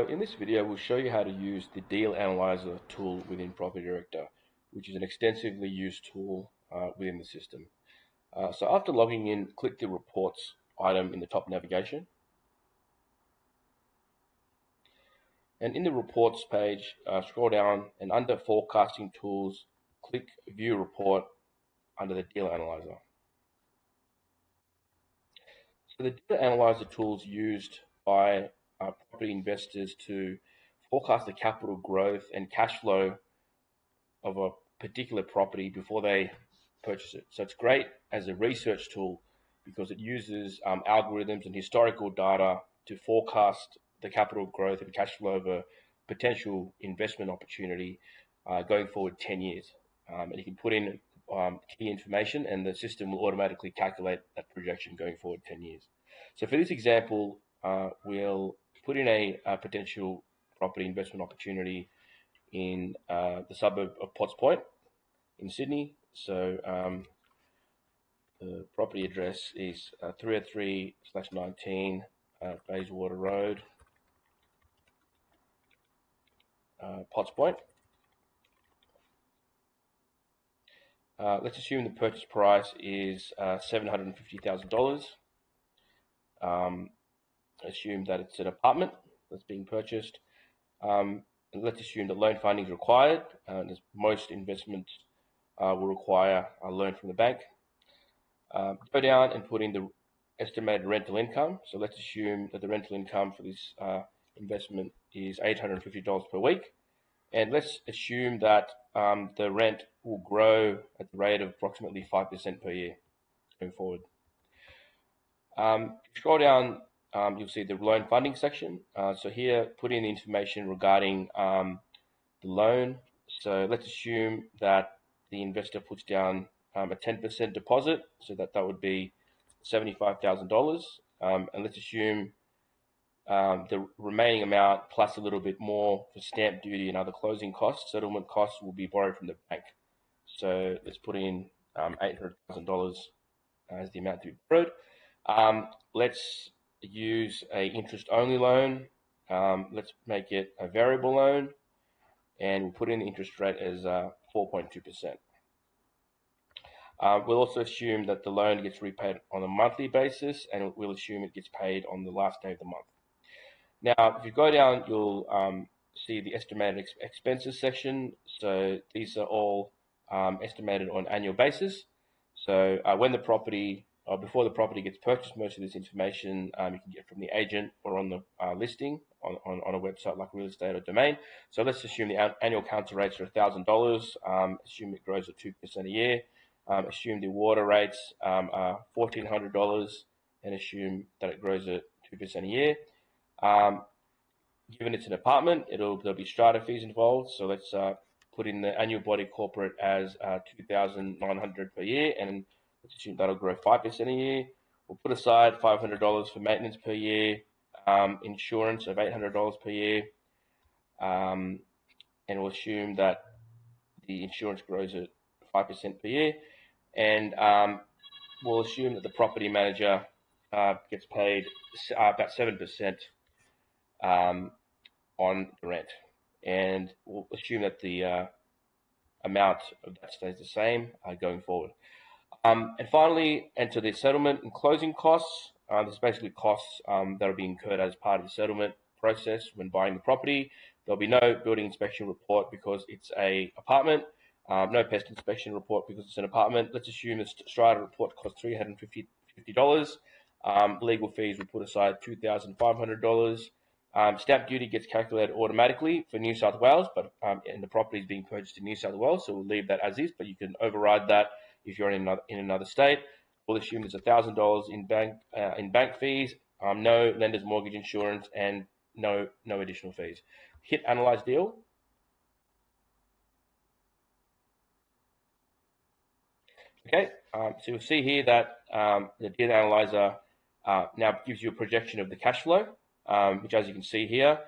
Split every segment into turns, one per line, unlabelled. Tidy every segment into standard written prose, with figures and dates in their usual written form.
So in this video, we'll show you how to use the Deal Analyser tool within PropertyDirector, which is an extensively used tool within the system. So after logging in, click the Reports item in the top navigation. And in the Reports page, scroll down and under Forecasting Tools, click View Report under the Deal Analyser. So the Deal Analyser tool is used by property investors to forecast the capital growth and cash flow of a particular property before they purchase it. So it's great as a research tool because it uses algorithms and historical data to forecast the capital growth and cash flow of a potential investment opportunity going forward 10 years. And you can put in key information and the system will automatically calculate that projection going forward 10 years. So for this example, we'll put in a potential property investment opportunity in the suburb of Potts Point in Sydney. So the property address is 303/19 Bayswater Road, Potts Point. Let's assume the purchase price is $750,000. Assume that it's an apartment that's being purchased. Let's assume that loan funding is required, as most investments will require a loan from the bank. Go down and put in the estimated rental income. So let's assume that the rental income for this investment is $850 per week. And let's assume that the rent will grow at the rate of approximately 5% per year going forward. Scroll down, you'll see the loan funding section. So here, put in the information regarding the loan. So let's assume that the investor puts down a 10% deposit, so that would be $75,000. And let's assume the remaining amount plus a little bit more for stamp duty and other closing costs, settlement costs, will be borrowed from the bank. So let's put in $800,000 as the amount to be borrowed. Let's use a interest-only loan. Let's make it a variable loan, and we'll put in the interest rate as 4.2%. We'll also assume that the loan gets repaid on a monthly basis, and we'll assume it gets paid on the last day of the month. Now, if you go down, you'll see the estimated expenses section. So these are all estimated on an annual basis. So when the property, or before the property gets purchased, most of this information you can get from the agent or on the listing on a website like Real Estate or Domain. So let's assume the annual counter rates are $1,000. Assume it grows at 2% a year. Assume the water rates are $1,400, and assume that it grows at 2% a year. Given it's an apartment, there'll be strata fees involved. So let's put in the annual body corporate as $2,900 per year, and let's assume that'll grow 5% a year. We'll put aside $500 for maintenance per year, insurance of $800 per year, and we'll assume that the insurance grows at 5% per year, and we'll assume that the property manager gets paid about 7% on the rent, and we'll assume that the amount of that stays the same going forward. And finally, enter the settlement and closing costs. There's basically costs that will be incurred as part of the settlement process when buying the property. There'll be no building inspection report because it's an apartment. No pest inspection report because it's an apartment. Let's assume the strata report costs $350. Legal fees will put aside $2,500. Stamp duty gets calculated automatically for New South Wales, but and the property is being purchased in New South Wales, so we'll leave that as is, but you can override that if you're in another state. We'll assume there's $1,000 in bank fees, no lender's mortgage insurance, and no additional fees. Hit Analyze Deal. Okay, so you'll see here that the Deal Analyzer now gives you a projection of the cash flow, which, as you can see here,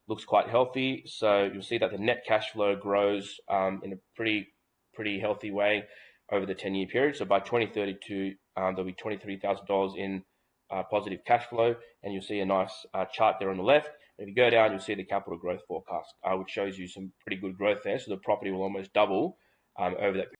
looks quite healthy. So you'll see that the net cash flow grows in a pretty healthy way over the 10-year period. So by 2032, there'll be $23,000 in positive cash flow, and you'll see a nice chart there on the left. If you go down, you'll see the capital growth forecast, which shows you some pretty good growth there. So the property will almost double over that